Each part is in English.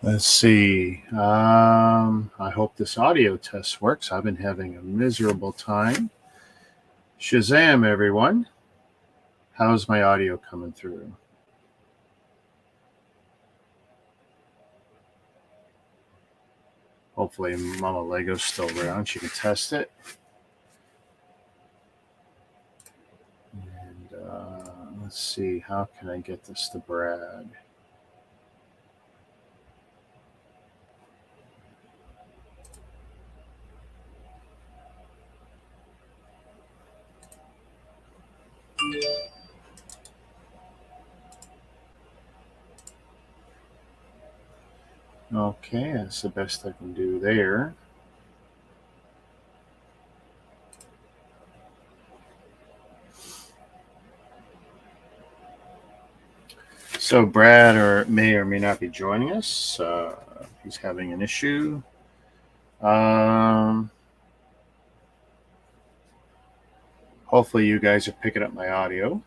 Let's see. I hope this audio test works. I've been having a miserable time. Shazam, everyone. How's my audio coming through? Hopefully Mama Lego's still around. She can test it. And let's see. How can I get this to Brad? Okay, that's the best I can do there. So Brad may or may not be joining us. He's having an issue. Hopefully you guys are picking up my audio.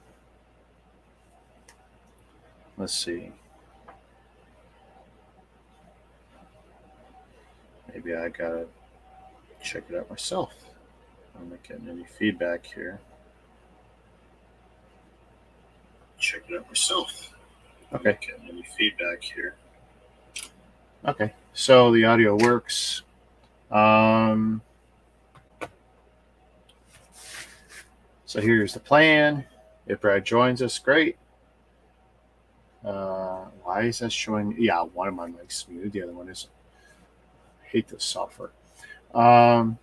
Let's see. Maybe I gotta check it out myself. I'm not getting any feedback here. Check it out myself. Okay. Not getting any feedback here. Okay, so the audio works. So here's the plan. If Brad joins us, great. Why is that showing? Yeah, one of my mics muted. The other one isn't. I hate this software. For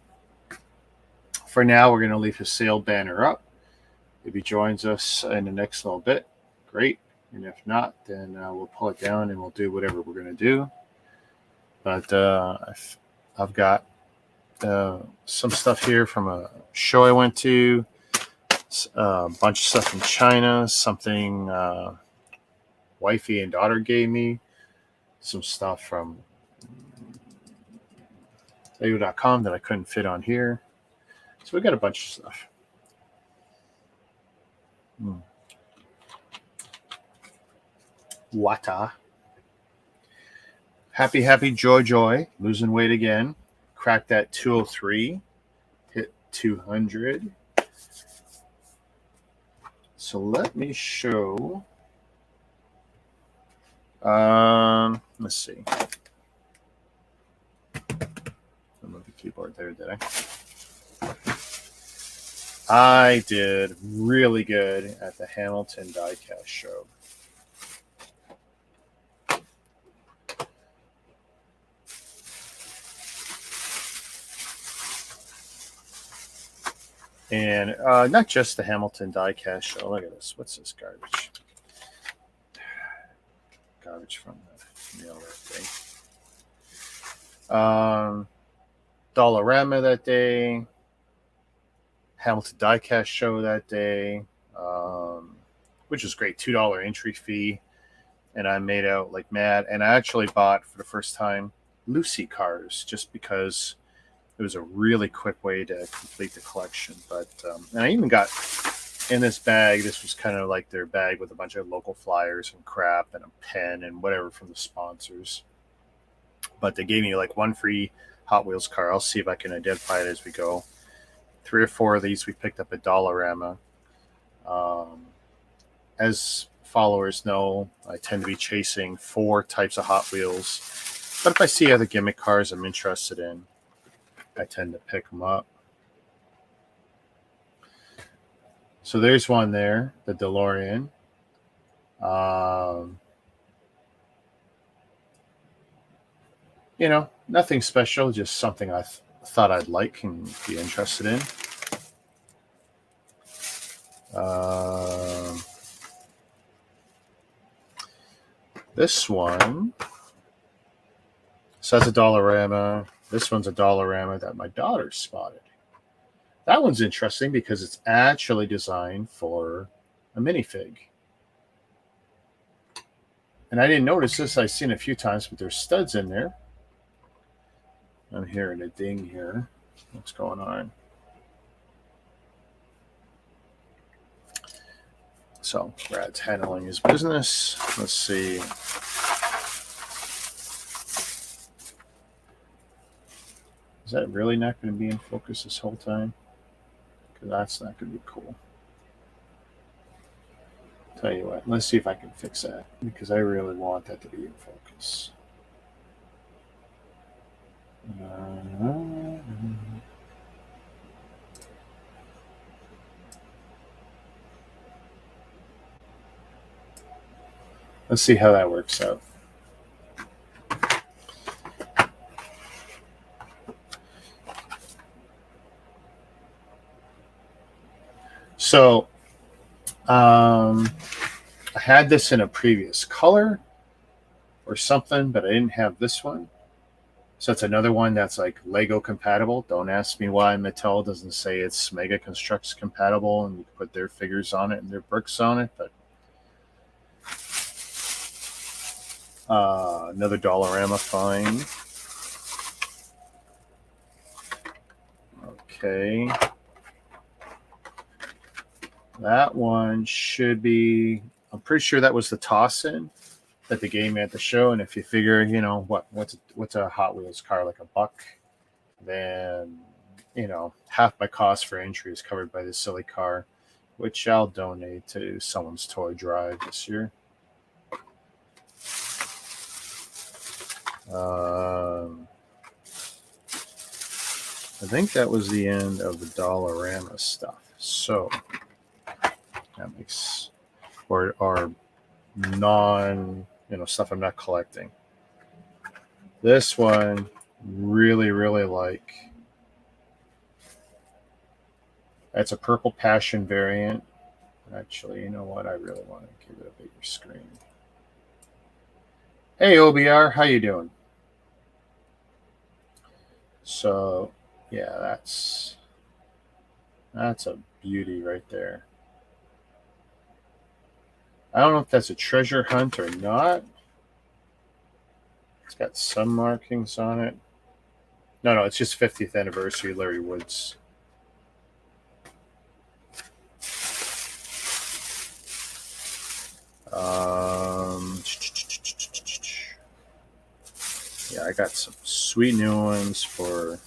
now, we're going to leave his sale banner up. If he joins us in the next little bit, great. And if not, then we'll pull it down and we'll do whatever we're going to do. But I've got some stuff here from a show I went to, a bunch of stuff from China, something wifey and daughter gave me, some stuff from Lego.com that I couldn't fit on here. So we got a bunch of stuff. Wata. Happy, joy. Losing weight again. Cracked that 203. Hit 200. So let me show. Let's see. I moved the keyboard there, did I? I did really good at the Hamilton Diecast show. And not just the Hamilton Diecast show. Look at this. What's this garbage? Garbage from the mail that day. Dollarama that day. Hamilton Diecast show that day, which was great. $2 entry fee. And I made out like mad. And I actually bought, for the first time, Lucy cars just because it was a really quick way to complete the collection. But and I even got in this bag, this was kind of like their bag with a bunch of local flyers and crap and a pen and whatever from the sponsors. But they gave me like one free Hot Wheels car. I'll see if I can identify it as we go. 3 or 4 of these we picked up at Dollarama. As followers know, I tend to be chasing 4 types of Hot Wheels. But if I see other gimmick cars I'm interested in, I tend to pick them up. So there's one there, the DeLorean. Nothing special, just something I thought I'd like and be interested in. This one says a Dollarama. This one's a Dollarama that my daughter spotted. That one's interesting because it's actually designed for a minifig. And I didn't notice this. I've seen it a few times, but there's studs in there. I'm hearing a ding here. What's going on? So Brad's handling his business. Let's see. that really not going to be in focus this whole time? Because that's not going to be cool. Tell you what, let's see if I can fix that, because I really want that to be in focus. Let's see how that works out. So, I had this in a previous color or something, but I didn't have this one. So it's another one that's like Lego compatible. Don't ask me why Mattel doesn't say it's Mega Constructs compatible and you can put their figures on it and their bricks on it. But another Dollarama find. Okay. That one should be, I'm pretty sure that was the toss-in that the game at the show. And if you figure, what's a Hot Wheels car, like $1, then half my cost for entry is covered by this silly car, which I'll donate to someone's toy drive this year. I think that was the end of the Dollarama stuff. So that makes, or non, stuff I'm not collecting. This one, really, really like. That's a Purple Passion variant. Actually, you know what? I really want to give it a bigger screen. Hey, OBR, how you doing? So, yeah, that's a beauty right there. I don't know if that's a treasure hunt or not. It's got some markings on it. No, it's just 50th anniversary Larry Woods. Yeah, I got some sweet new ones for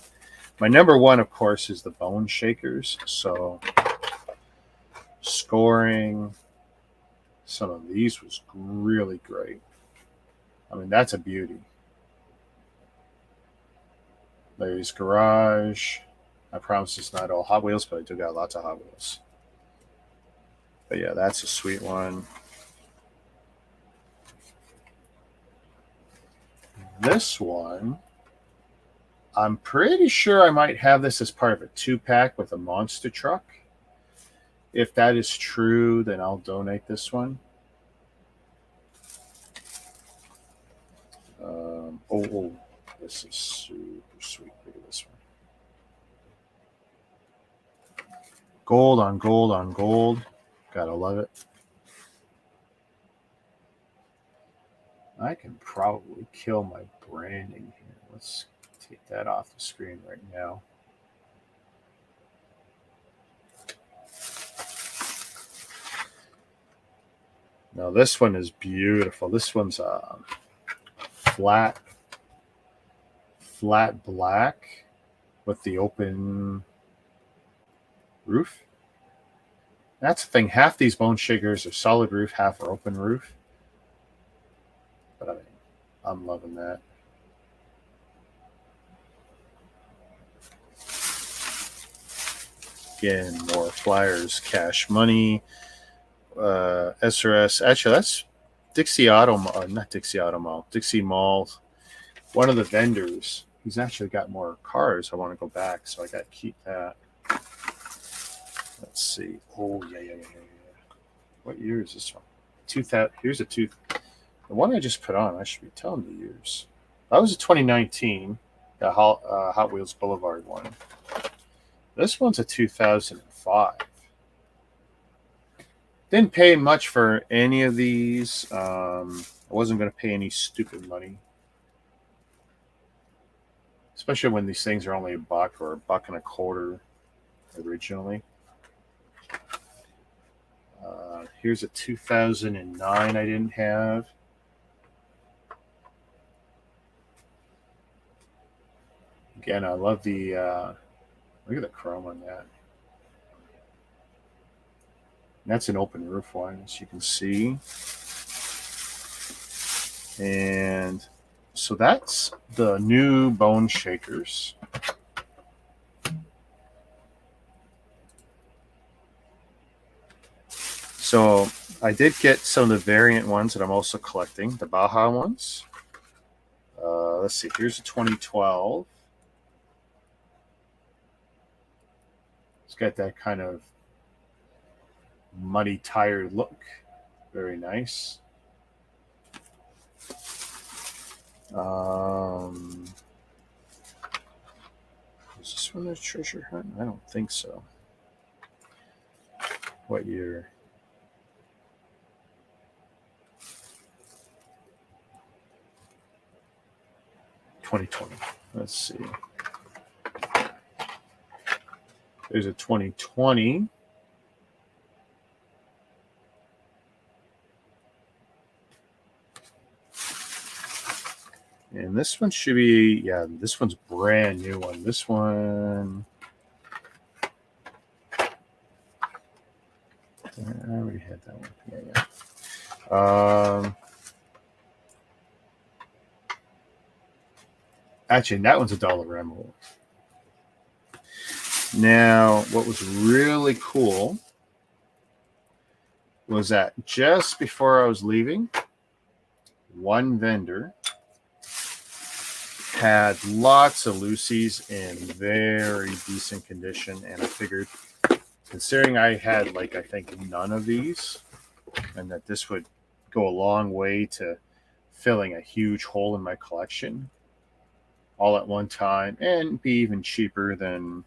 my number one, of course, is the Bone Shakers. So scoring some of these was really great. I mean, that's a beauty. Larry's Garage. I promise it's not all Hot Wheels, but I do got lots of Hot Wheels. But yeah, that's a sweet one. This one, I'm pretty sure I might have this as part of a 2-pack with a monster truck. If that is true, then I'll donate this one. This is super sweet. Look at this one. Gold on gold on gold. Gotta love it. I can probably kill my branding here. Let's take that off the screen right now. Now this one is beautiful. This one's flat black with the open roof. That's the thing. Half these Bone Shakers are solid roof, half are open roof. But I mean, I'm loving that. Again, more flyers, Cash Money, SRS. Actually, that's Dixie Auto, not Dixie Auto Mall, Dixie Mall. One of the vendors, he's actually got more cars. I want to go back, so I got to keep that. Let's see. Oh, yeah. What year is this one? 2000. Here's the one I just put on. I should be telling the years. That was a 2019, the Hot Wheels Boulevard one. This one's a 2005. Didn't pay much for any of these. I wasn't going to pay any stupid money, especially when these things are only $1 or $1.25 originally. Here's a 2009 I didn't have. Again, I love the look at the chrome on that. That's an open roof one, as you can see. And so that's the new bone shakers. So I did get some of the variant ones that I'm also collecting, the Baja ones. Let's see, here's a 2012. It's got that kind of muddy, tired look. Very nice. Is this one a treasure hunt? I don't think so. What year? 2020. Let's see. There's a 2020. And this one should be, yeah, this one's brand new one. This one, I already had that one. Yeah. Actually, that one's a Dollarama. Now, what was really cool was that just before I was leaving, one vendor had lots of Lucy's in very decent condition, and I figured, considering I had like I think none of these, and that this would go a long way to filling a huge hole in my collection all at one time, and be even cheaper than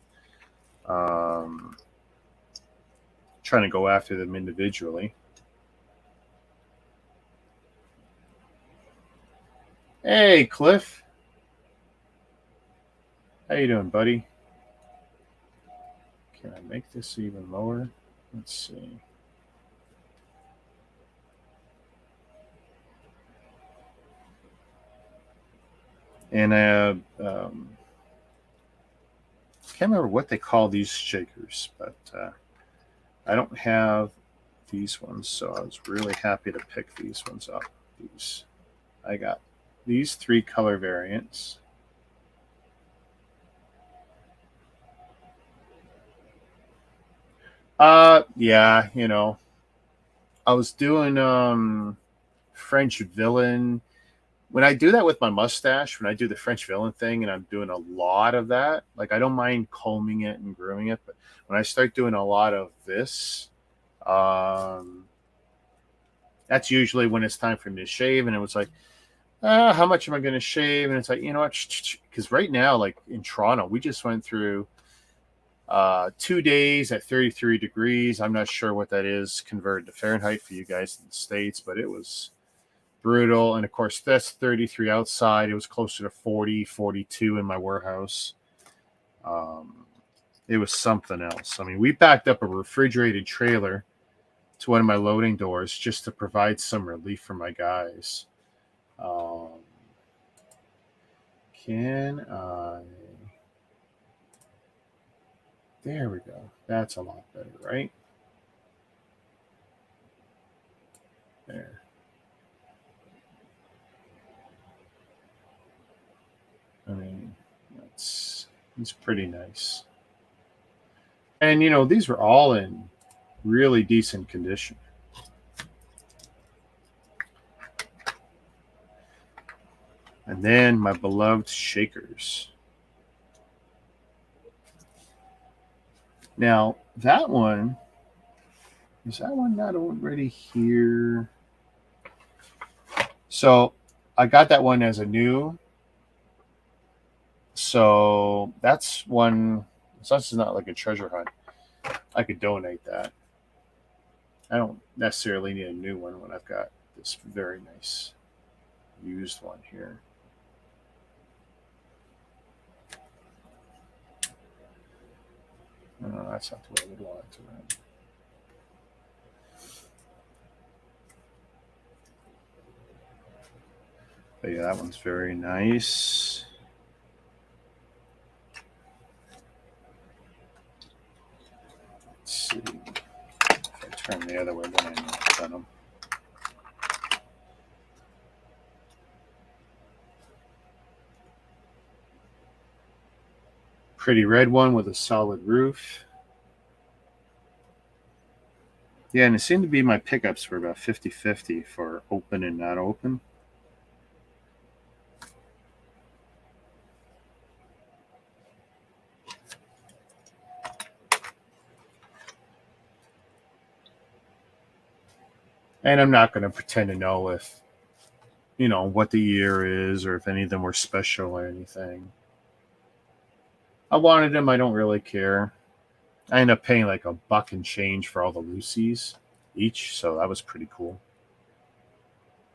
trying to go after them individually. Hey, Cliff. How you doing, buddy? Can I make this even lower? Let's see. And I can't remember what they call these shakers, but I don't have these ones, so I was really happy to pick these ones up. These, I got these 3 color variants. Yeah, you know, I was doing French villain. When I do that with my mustache, when I do the French villain thing, and I'm doing a lot of that, like I don't mind combing it and grooming it, but when I start doing a lot of this, um, that's usually when it's time for me to shave. And it was like, how much am I going to shave? And it's like, you know what? Because right now, like in Toronto, we just went through 2 days at 33 degrees. I'm not sure what that is converted to Fahrenheit for you guys in the States, but it was brutal. And of course, that's 33 outside. It was closer to 40, 42 in my warehouse. It was something else. I mean, we backed up a refrigerated trailer to one of my loading doors just to provide some relief for my guys. Can I? There we go. That's a lot better, right? There. I mean, it's pretty nice. And you know, these were all in really decent condition. And then my beloved shakers. Now, that one, is that one not already here? So I got that one as a new. So that's one, so that's not like a treasure hunt. I could donate that. I don't necessarily need a new one when I've got this very nice used one here. No, that's not the way I would want it to run. But yeah, that one's very nice. Turn the other way, then I know I've done them. Pretty red one with a solid roof. Yeah, and it seemed to be my pickups were about 50-50 for open and not open. And I'm not going to pretend to know if, what the year is or if any of them were special or anything. I wanted them. I don't really care. I ended up paying like $1 and change for all the Lucy's each, so that was pretty cool.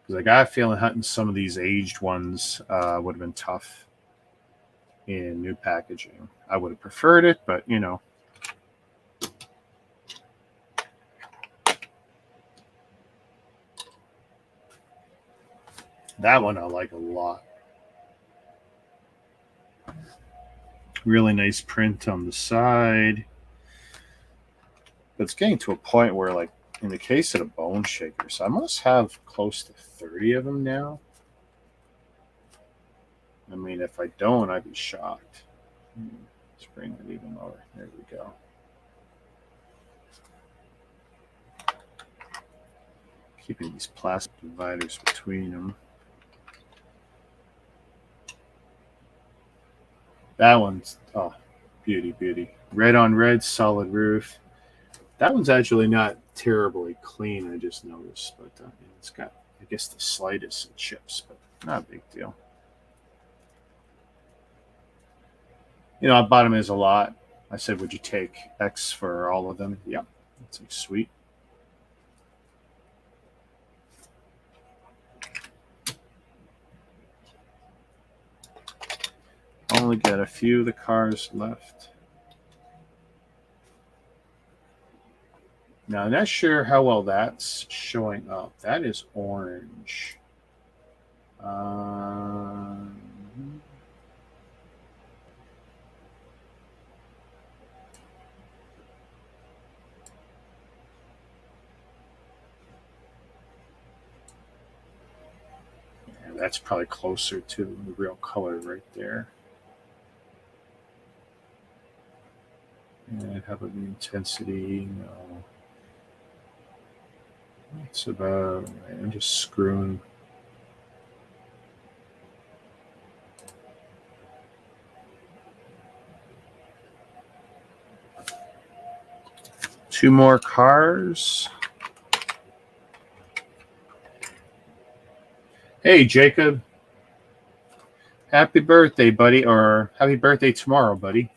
Because I got a feeling hunting some of these aged ones would have been tough in new packaging. I would have preferred it, but that one I like a lot. Really nice print on the side. But it's getting to a point where, like, in the case of the bone shakers, I must have close to 30 of them now. I mean, if I don't, I'd be shocked. Let's bring it even lower. There we go. Keeping these plastic dividers between them. That one's, beauty. Red on red, solid roof. That one's actually not terribly clean, I just noticed. But it's got, I guess, the slightest chips, but not a big deal. I bought them as a lot. I said, would you take X for all of them? Yeah. That's like sweet. Only got a few of the cars left. Now, I'm not sure how well that's showing up. That is orange. Yeah, that's probably closer to the real color right there. And how about the intensity? No. It's about, I'm just screwing. Two more cars. Hey, Jacob. Happy birthday, buddy. Or happy birthday tomorrow, buddy.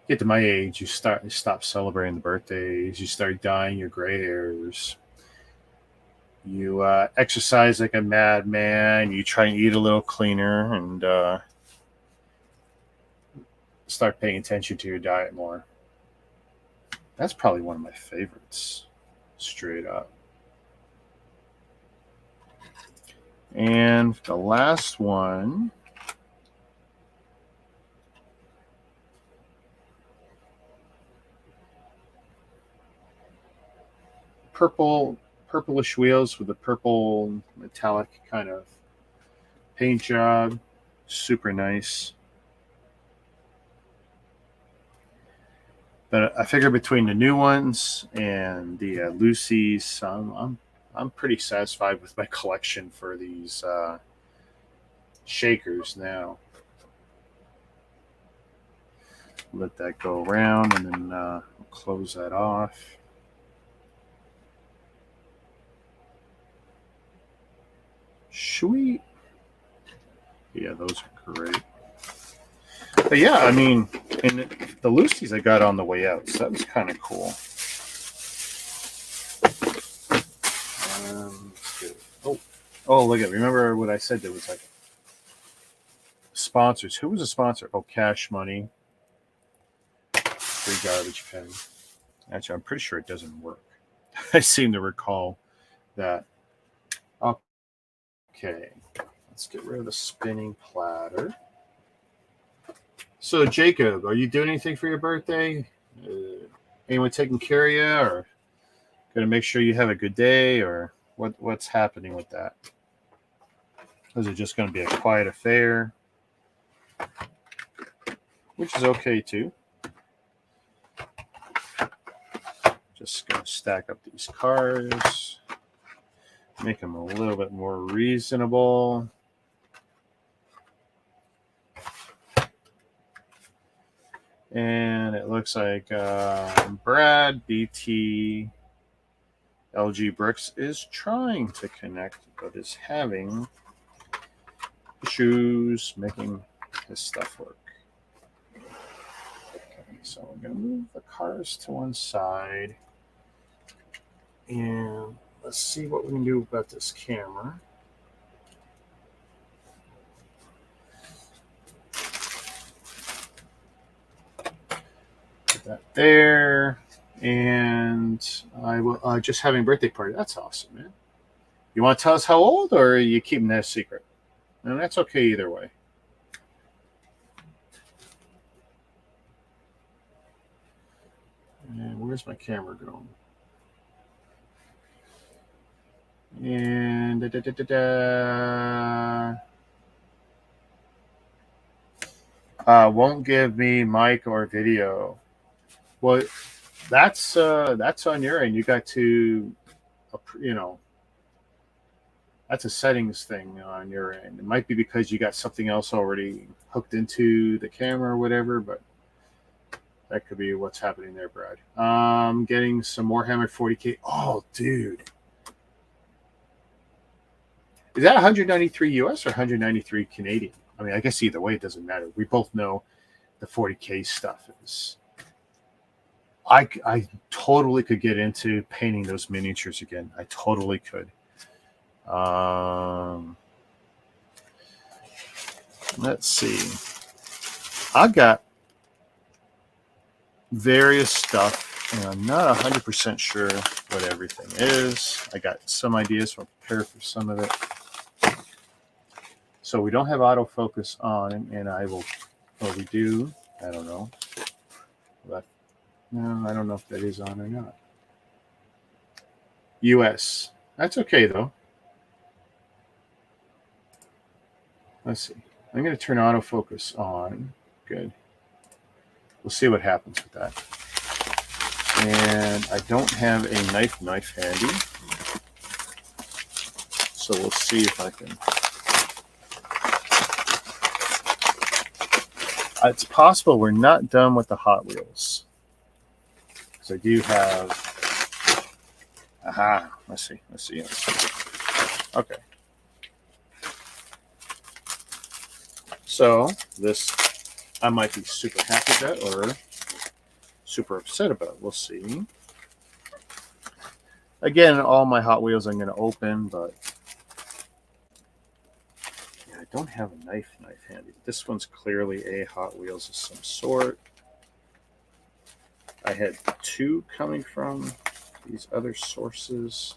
Get to my age, you stop celebrating the birthdays. You start dyeing your gray hairs. You exercise like a madman. You try and eat a little cleaner and start paying attention to your diet more. That's probably one of my favorites, straight up. And the last one. Purplish wheels with a purple metallic kind of paint job. Super nice. But I figure between the new ones and the Lucy's, I'm pretty satisfied with my collection for these shakers now. Let that go around and then close that off. Sweet. Yeah, those are great. But yeah, I mean, and the Lucy's I got on the way out, so that was kind of cool. Look at, remember what I said? There was like sponsors. Who was a sponsor? Oh, Cash Money. Free Garbage Pen. Actually, I'm pretty sure it doesn't work. I seem to recall that. Okay, let's get rid of the spinning platter. So, Jacob, are you doing anything for your birthday? Anyone taking care of you, or going to make sure you have a good day, or what's happening with that? Is it just going to be a quiet affair? Which is okay too. Just going to stack up these cards, make them a little bit more reasonable. And it looks like Brad BTLGbricks is trying to connect, but is having issues making his stuff work. Okay, so I'm going to move the cars to one side. And let's see what we can do about this camera. Put that there. And I will just having a birthday party. That's awesome, man. You want to tell us how old, or are you keeping that a secret? And that's okay either way. And where's my camera going? And won't give me mic or video. Well, that's on your end. You got to, that's a settings thing on your end. It might be because you got something else already hooked into the camera or whatever, but that could be what's happening there, Brad. Getting some Warhammer 40K. Oh, dude. Is that 193 US or 193 Canadian? I mean, I guess either way, it doesn't matter. We both know the 40K stuff is. I totally could get into painting those miniatures again. I totally could. Let's see. I've got various stuff, and I'm not 100% sure what everything is. I got some ideas, so I'll prepare for some of it. So we don't have autofocus on, and I will, or we do, I don't know. But no, I don't know if that is on or not. US. That's okay, though. Let's see. I'm going to turn autofocus on. Good. We'll see what happens with that. And I don't have a knife handy. So we'll see if I can. It's possible we're not done with the Hot Wheels. Because I do have. Aha. Let's see. Okay. So this, I might be super happy about or super upset about. We'll see. Again, all my Hot Wheels I'm going to open, but yeah, I don't have a knife handy. This one's clearly a Hot Wheels of some sort. I had two coming from these other sources.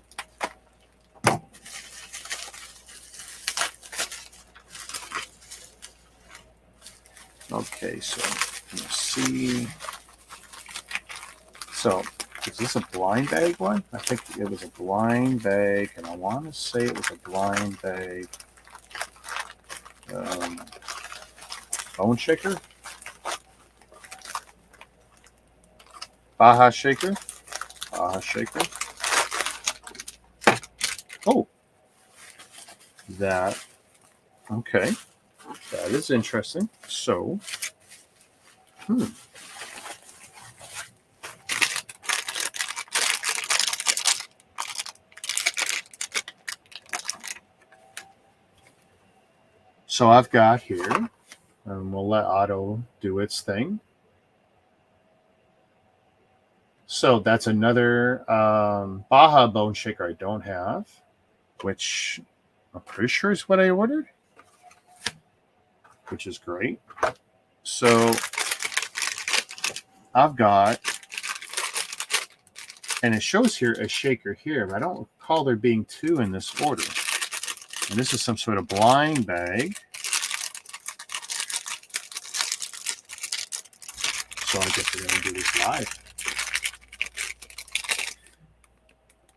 Okay, so let's see. So, is this a blind bag one? I think it was a blind bag, and I want to say it was a blind bag. Bone shaker? Baja shaker? Baja shaker. Oh. That. Okay. That is interesting. So. So I've got here, and we'll let Otto do its thing. So that's another Baja bone shaker I don't have, which I'm pretty sure is what I ordered, which is great. So I've got, and it shows here a shaker here, but I don't recall there being two in this order. And this is some sort of blind bag. So I guess we're going to do this live.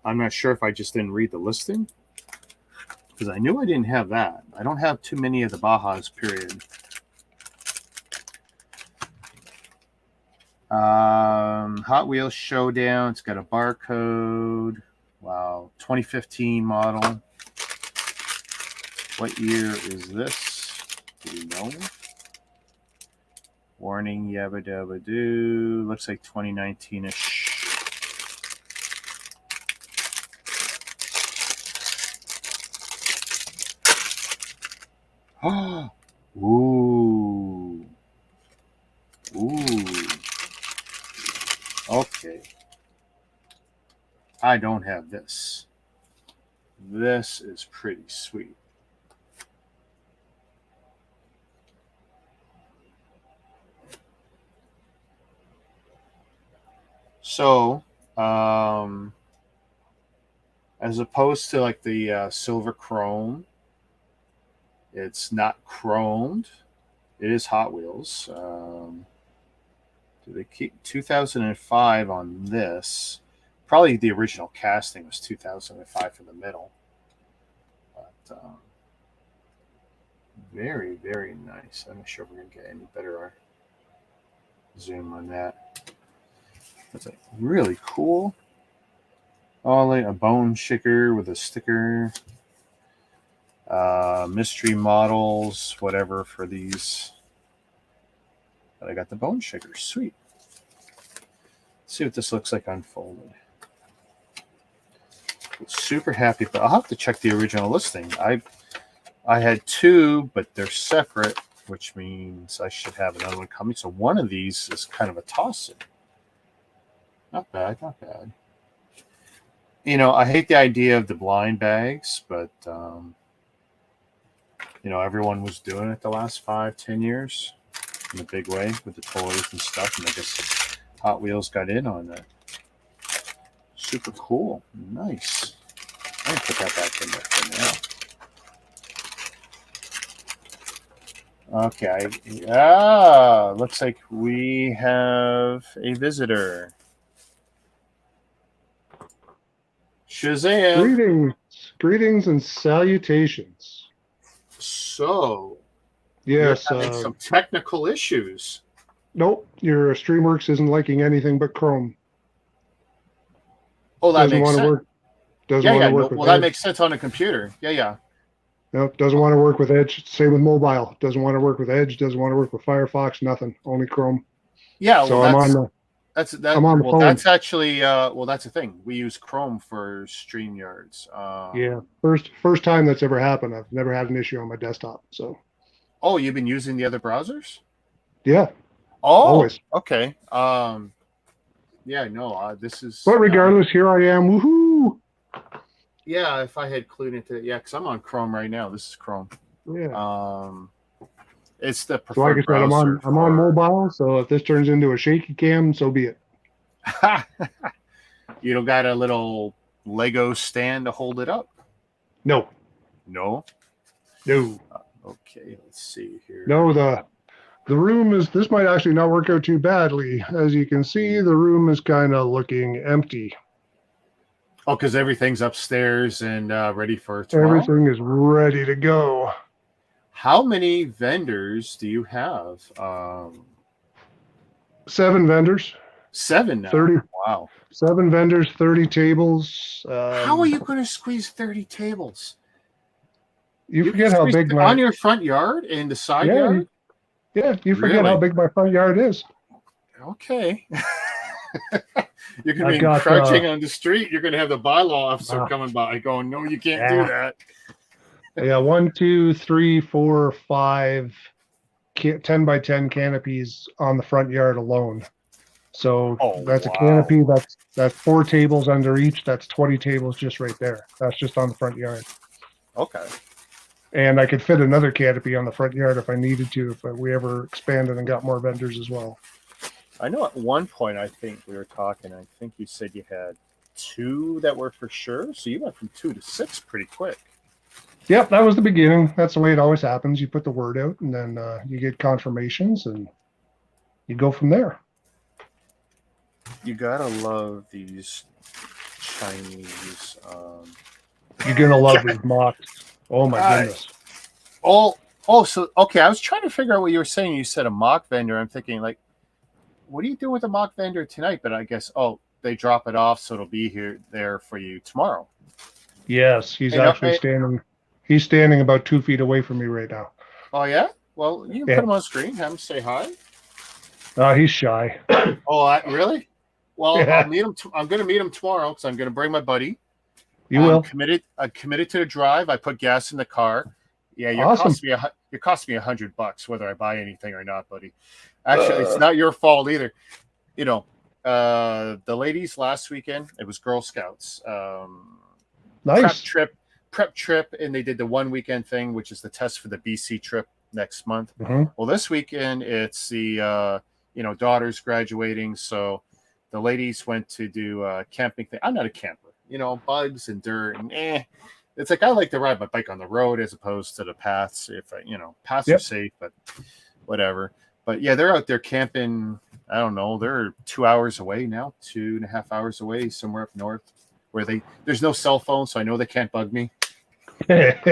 I'm not sure if I just didn't read the listing, because I knew I didn't have that. I don't have too many of the Bajas, period. Hot Wheels Showdown. It's got a barcode. Wow. 2015 model. What year is this? Do we know? Warning, yabba dabba doo. Looks like 2019-ish. Ooh. Ooh. Okay. I don't have this. This is pretty sweet. So, as opposed to like the silver chrome, it's not chromed. It is Hot Wheels. Do they keep 2005 on this? Probably the original casting was 2005 for the middle. But very, very nice. I'm not sure if we're going to get any better zoom on that. That's like really cool. Oh, like a bone shaker with a sticker. Mystery models, whatever for these. But I got the bone shaker. Sweet. Let's see what this looks like unfolded. Super happy, but I'll have to check the original listing. I had two, but they're separate, which means I should have another one coming. So one of these is kind of a toss-up. Not bad, not bad. You know, I hate the idea of the blind bags, but you know, everyone was doing it the last 5-10 years in a big way with the toys and stuff, and I guess Hot Wheels got in on that. Super cool. Nice. I'm gonna put that back in there for now. Okay. Looks like we have a visitor. Shazam. Greetings and salutations. So, yes, you're having some technical issues. Nope, your StreamWorks isn't liking anything but Chrome. Oh, that makes sense. Doesn't want to work with Edge. That makes sense on a computer. Yeah. Nope, doesn't want to work with Edge. Same with mobile. Doesn't want to work with Edge. Doesn't want to work with Firefox. Nothing. Only Chrome. Yeah. So I'm on the phone. That's actually that's the thing. We use Chrome for StreamYards. Yeah. First time that's ever happened. I've never had an issue on my desktop. So. Oh, you've been using the other browsers? Yeah. Oh. Always. Okay. Yeah. No. This is. But regardless, here I am. Woohoo! Yeah, if I had clued into it, because I'm on Chrome right now. This is Chrome. Yeah. It's the preferred so like I said, browser. I'm on mobile, so if this turns into a shaky cam, so be it. You don't got a little Lego stand to hold it up? No. No. Okay, let's see here. No, the room is. This might actually not work out too badly. As you can see, the room is kind of looking empty. Oh, because everything's upstairs and ready for tomorrow? Everything is ready to go. How many vendors do you have? 7 vendors. 7 now? 30. Wow. 7 vendors, 30 tables. How are you going to squeeze 30 tables? You forget how big on your front yard and the side yard? You forget how big my front yard is. Okay. You're going to be crouching on the street. You're going to have the bylaw officer coming by going, no, you can't do that. Yeah, 1, 2, 3, 4, 5, 10 by 10 canopies on the front yard alone. So that's a canopy. That's 4 tables under each. That's 20 tables just right there. That's just on the front yard. Okay. And I could fit another canopy on the front yard if I needed to, if we ever expanded and got more vendors as well. I know at one point, I think we were talking, I think you said you had 2 that were for sure. So you went from 2 to 6 pretty quick. Yep, that was the beginning. That's the way it always happens. You put the word out and then you get confirmations and you go from there. You gotta love these Chinese. You're gonna love Yeah. these mocks. Oh my goodness. Oh, oh. So okay, I was trying to figure out what you were saying. You said a mock vendor. I'm thinking like, what do you do with a mock vendor tonight? But I guess they drop it off, so it'll be there for you tomorrow. Yes, he's And, actually standing. He's standing about 2 feet away from me right now. oh yeah, well you can put Yeah. him on screen. Have him say hi. He's shy. Oh, really? Well, I'll Yeah, meet him. I'm going to meet him tomorrow because I'm going to bring my buddy. you will. I'm committed to the drive. I put gas in the car. Yeah, Awesome. It cost me $100 whether I buy anything or not, buddy. Actually, it's not your fault either. You know, the ladies last weekend, it was Girl Scouts. Nice. Prep trip, and they did the 1 weekend thing, which is the test for the BC trip next month. Mm-hmm. Well, this weekend it's the daughters graduating, so the ladies went to do a camping thing. I'm not a camper, bugs and dirt and It's like I like to ride my bike on the road as opposed to the paths. If paths are safe, but whatever. But yeah, they're out there camping. I don't know. They're 2 hours away now, 2.5 hours away, somewhere up north, where there's no cell phone, so I know they can't bug me. They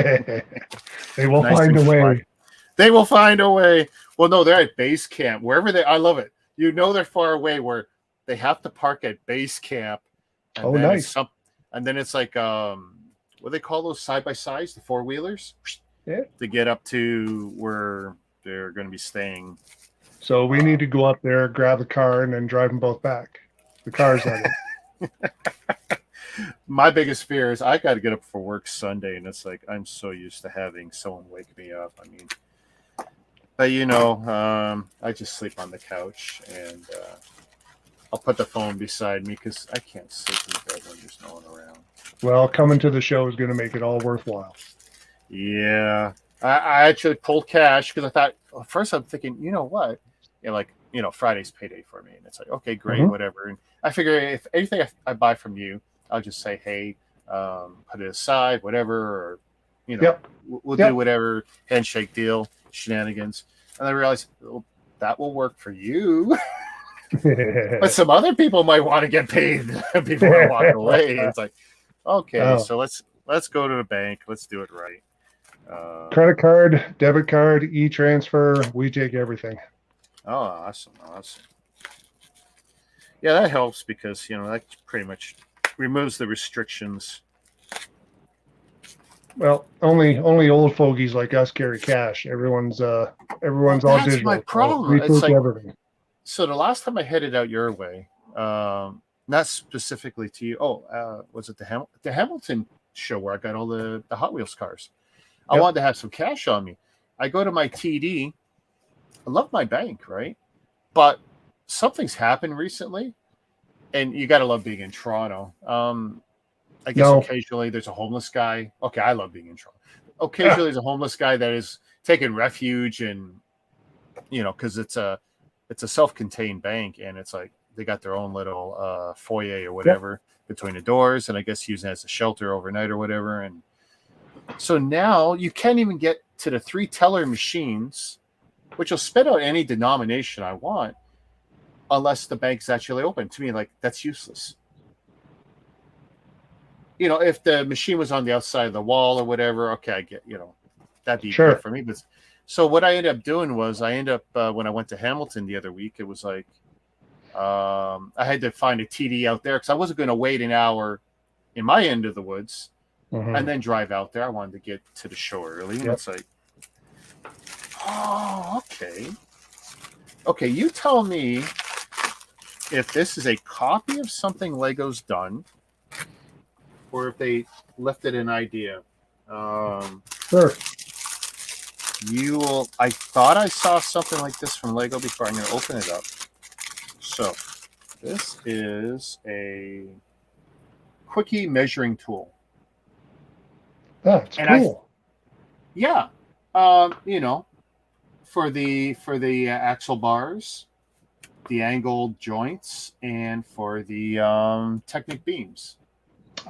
will Nice find and a way. quiet. They will find a way. Well, no, they're at base camp. Wherever I love it. They're far away where they have to park at base camp. And then nice. And then it's like, what do they call those side-by-sides, the four-wheelers? Yeah. To get up to where they're going to be staying. So we need to go up there, grab the car, and then drive them both back. The car's on it. My biggest fear is I got to get up for work Sunday, and it's like I'm so used to having someone wake me up. I mean, but I just sleep on the couch, and I'll put the phone beside me because I can't sleep in bed when there's no one around. Well, coming to the show is going to make it all worthwhile. Yeah, I actually pulled cash because I thought first I'm thinking, you know what, Friday's payday for me, and it's like okay, great, whatever. And I figure if anything I buy from you, I'll just say, hey, put it aside, whatever, or we'll do whatever handshake deal shenanigans. And I realized that will work for you. But some other people might want to get paid before I walk away. It's like, okay, so let's go to the bank. Let's do it right. Credit card, debit card, e-transfer. We take everything. Oh, awesome. Yeah, that helps because, that pretty much removes the restrictions. Well, only old fogies like us carry cash. Everyone's all digital. That's my problem. It's like, everything. So the last time I headed out your way, not specifically to you. Was it the Hamilton show where I got all the Hot Wheels cars? I wanted to have some cash on me. I go to my TD. I love my bank, right? But something's happened recently, and you got to love being in Toronto. I guess occasionally there's a homeless guy. Okay, I love being in Toronto. Occasionally there's a homeless guy that is taking refuge, and because it's a self-contained bank, and it's like they got their own little foyer or whatever between the doors, and I guess using it as a shelter overnight or whatever. And so now you can't even get to the 3 teller machines, which will spit out any denomination I want, unless the bank's actually open. To me, like, that's useless. If the machine was on the outside of the wall or whatever, okay, I get, that'd be good for me. But so what I ended up doing was when I went to Hamilton the other week, it was like I had to find a TD out there because I wasn't going to wait an hour in my end of the woods and then drive out there. I wanted to get to the show early. And it's like, oh, okay. Okay, you tell me if this is a copy of something Lego's done or if they lifted an idea. Sure. I thought I saw something like this from Lego before. I'm going to open it up. So this is a quickie measuring tool. That's cool. For the axle bars, the angled joints, and for the Technic beams.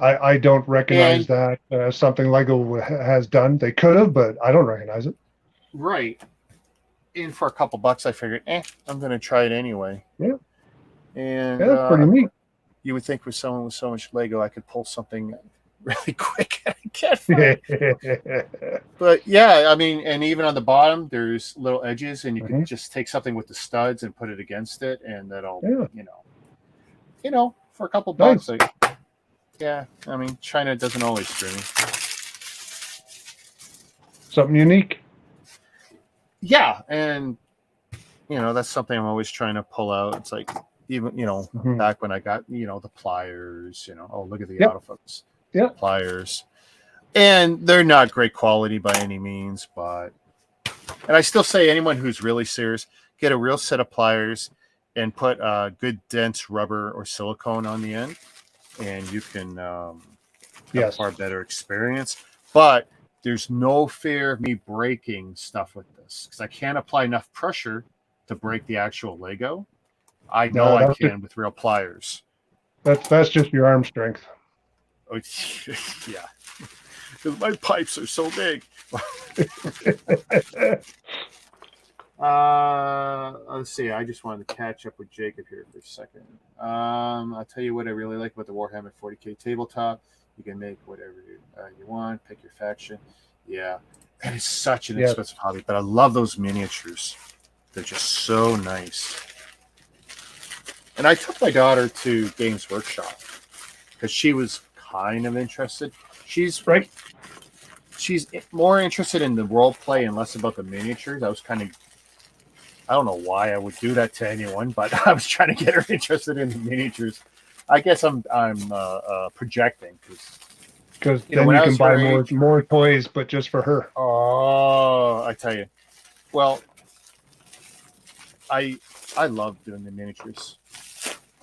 I don't recognize that as something Lego has done. They could have, but I don't recognize it. Right. And for a couple bucks, I figured, I'm going to try it anyway. Yeah. And Yeah, that's pretty neat. you would think with someone with so much Lego, I could pull something really quick. I can't find it. But yeah, I mean, and even on the bottom, there's little edges, and you could just take something with the studs and put it against it, and that'll, for a couple bucks. Nice. Like, yeah, I mean, China doesn't always screw me. Something unique. Yeah, and that's something I'm always trying to pull out. It's like even back when I got the pliers. Oh, look at the autofocus. Yeah, pliers, and they're not great quality by any means, and I still say anyone who's really serious, get a real set of pliers and put good dense rubber or silicone on the end, and you can have a far better experience. But there's no fear of me breaking stuff with this because I can't apply enough pressure to break the actual Lego. I know I can with real pliers. That's just your arm strength. Oh, yeah, because my pipes are so big. Let's see. I just wanted to catch up with Jacob here for a second. I'll tell you what I really like about the Warhammer 40K tabletop. You can make whatever you want. Pick your faction. Yeah, that is such an expensive hobby, but I love those miniatures. They're just so nice. And I took my daughter to Games Workshop because she was kind of interested. She's more interested in the role play and less about the miniatures. I don't know why I would do that to anyone, but I was trying to get her interested in the miniatures. I guess I'm projecting because then you can buy more toys, but just for her. Oh, I tell you. Well, I love doing the miniatures.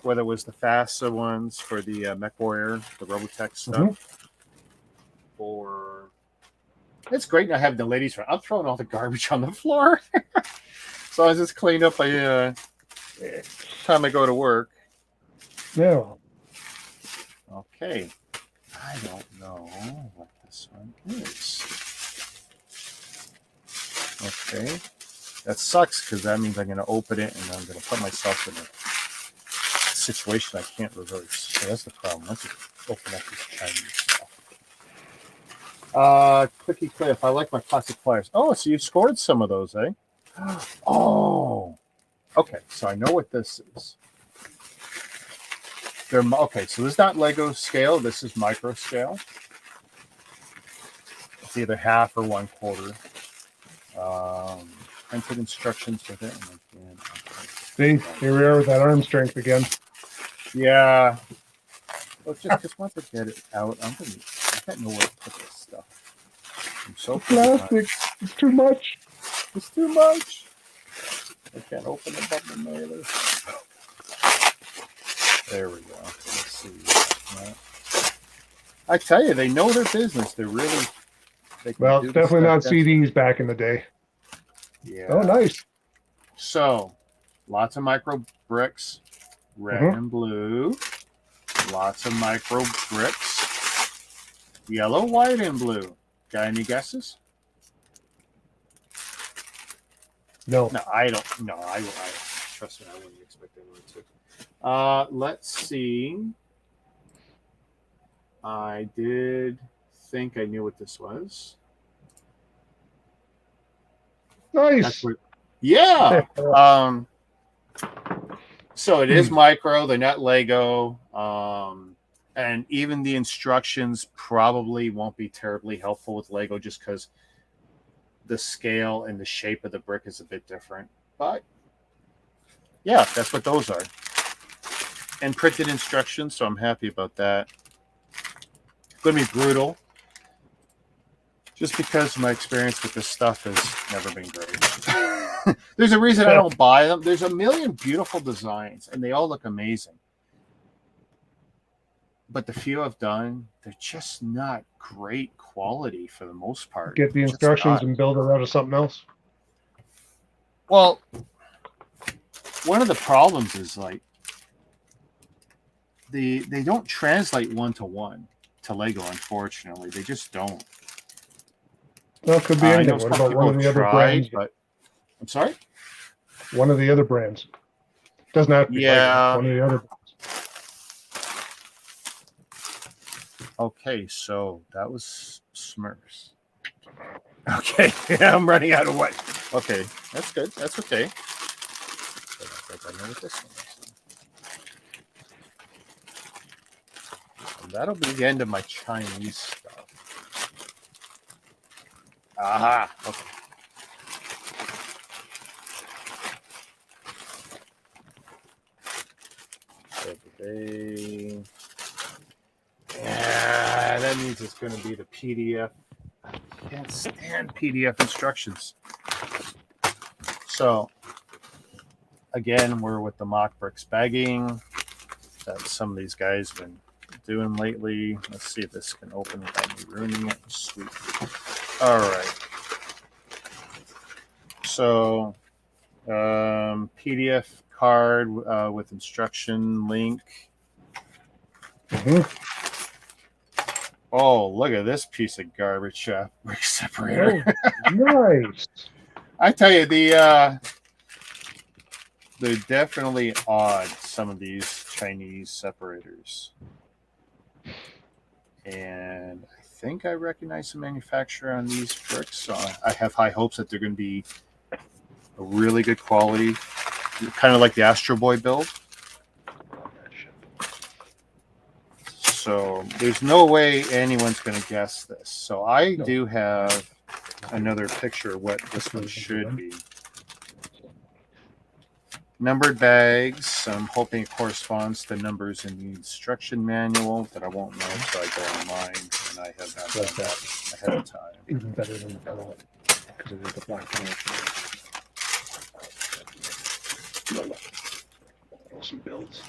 Whether it was the FASA ones for the Mech Warrior, the Robotech stuff, or it's great now having the ladies run. I'm throwing all the garbage on the floor, so I just clean up by time I go to work. Yeah. Okay. I don't know what this one is. Okay. That sucks because that means I'm going to open it and I'm going to put myself in a situation I can't reverse. So that's the problem. Let's just open up this Chinese stuff. Clicky Cliff. I like my classic pliers. Oh, so you scored some of those, eh? Oh. Okay, so I know what this is. Okay, so this is not Lego scale. This is micro scale. It's either half or 1/4. Printed instructions with it. See, here we are with that arm strength again. Yeah. Well, just once I get it out, I can't know where to put this stuff. I'm so plastic. It's too much. It's too much. I can't open the button mailer. There we go. Let's see. I tell you, they know their business. They're really. Well, it's definitely not CDs back in the day. Yeah. Oh, nice. So, lots of micro bricks, red and blue. Lots of micro bricks, yellow, white, and blue. Got any guesses? No. No, I don't. No, I trust me. I wouldn't expect anyone to. Let's see. I did think I knew what this was. Nice. Yeah. So it is micro. They're not Lego. And even the instructions probably won't be terribly helpful with Lego just because the scale and the shape of the brick is a bit different. But yeah, that's what those are. And printed instructions, so I'm happy about that. Going to be brutal. Just because my experience with this stuff has never been great. There's a reason I don't buy them. There's a million beautiful designs, and they all look amazing. But the few I've done, they're just not great quality for the most part. Get the instructions and build it out of something else. Well, one of the problems is like they don't translate one-to-one to Lego, unfortunately. They just don't. Well, it could be anything. What about one of the other brands? But I'm sorry? One of the other brands. Doesn't have to be Yeah. one of the other. Okay, so that was Smurfs. Okay, yeah, I'm running out of what. Okay, that's good. That's okay. I think I know what this one is. And that'll be the end of my Chinese stuff. Aha. Okay. Yeah, that means it's going to be the PDF. I can't stand PDF instructions. So, again, we're with the mock bricks bagging that some of these guys have been doing lately. Let's see if this can open without me ruining it. Sweet. All right. So, PDF card with instruction link. Mm-hmm. Oh, look at this piece of garbage brick separator. Oh, nice. I tell you, they're definitely odd, some of these Chinese separators. And I think I recognize the manufacturer on these bricks. So I have high hopes that they're going to be a really good quality, kind of like the Astro Boy build. So there's no way anyone's going to guess this. So I do have another picture of what this one should be. Numbered bags. I'm hoping it corresponds to numbers in the instruction manual, but I won't know until I go online, and I have that ahead of time. Even better than the pellet because it is the black connection. Awesome builds.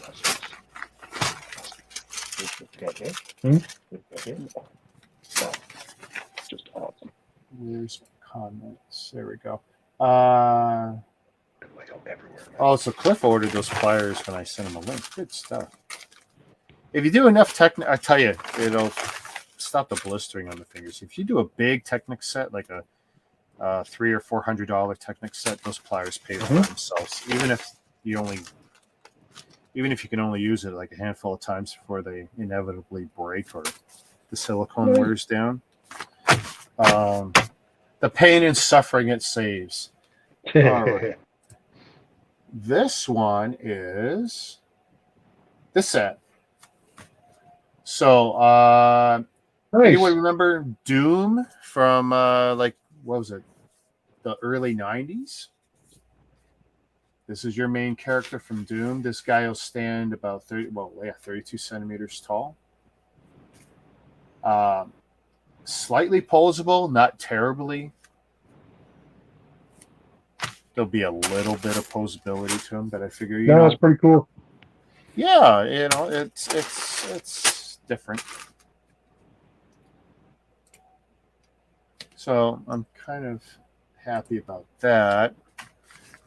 Just awesome. Where's my comments? There we go. Everywhere. Oh, so Cliff ordered those pliers when I sent him a link. Good stuff. If you do enough I tell you, it'll stop the blistering on the fingers. If you do a big Technic set, like a $300 or $400 Technic set, those pliers pay for themselves. Even if you can only use it like a handful of times before they inevitably break or the silicone wears down. The pain and suffering it saves. All right. This one is this set. So, anyone remember Doom from what was it? The early 90s? This is your main character from Doom. This guy will stand about 32 centimeters tall. Slightly posable, not terribly. There'll be a little bit of posability to him, but I figure that's pretty cool. Yeah, it's different. So I'm kind of happy about that,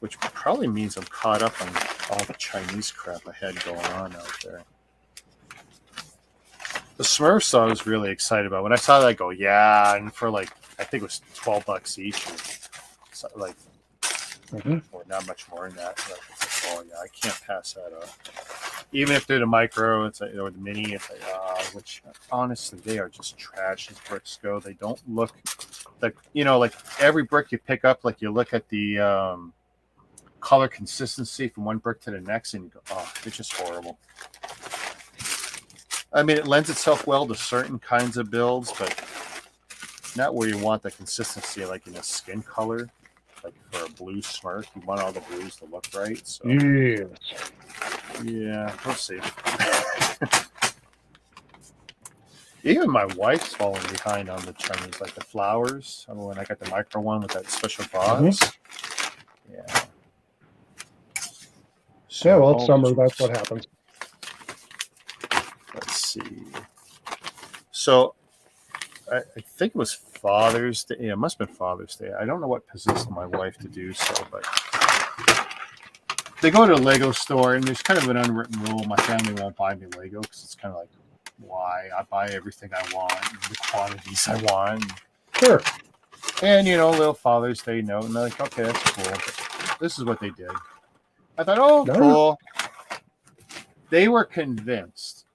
which probably means I'm caught up on all the Chinese crap I had going on out there. The Smurfs I was really excited about. When I saw that, I go, yeah, and for I think it was $12 each. So or not much more than that. But it's oh yeah, I can't pass that up. Even if they're the micro, or the mini, it's which honestly they are just trash as bricks go. They don't look like every brick you pick up, like you look at the color consistency from one brick to the next, and you go, oh, it's just horrible. I mean, it lends itself well to certain kinds of builds, but not where you want the consistency, like in a skin color. Like for a blue Smurf, you want all the blues to look right. So yeah, we'll see. Even my wife's falling behind on the Chinese, like the flowers. I mean, when I got the micro one with that special vase. Yeah. So, summer, that's what happens. Let's see. So I think it was Father's Day. Yeah, it must have been Father's Day. I don't know what possessed my wife to do so, but they go to a Lego store, and there's kind of an unwritten rule. My family won't buy me Lego because it's kind of like, why? I buy everything I want, and the quantities I want. Sure. And, little Father's Day note, and they're like, okay, that's cool. But this is what they did. I thought, oh, No. cool. They were convinced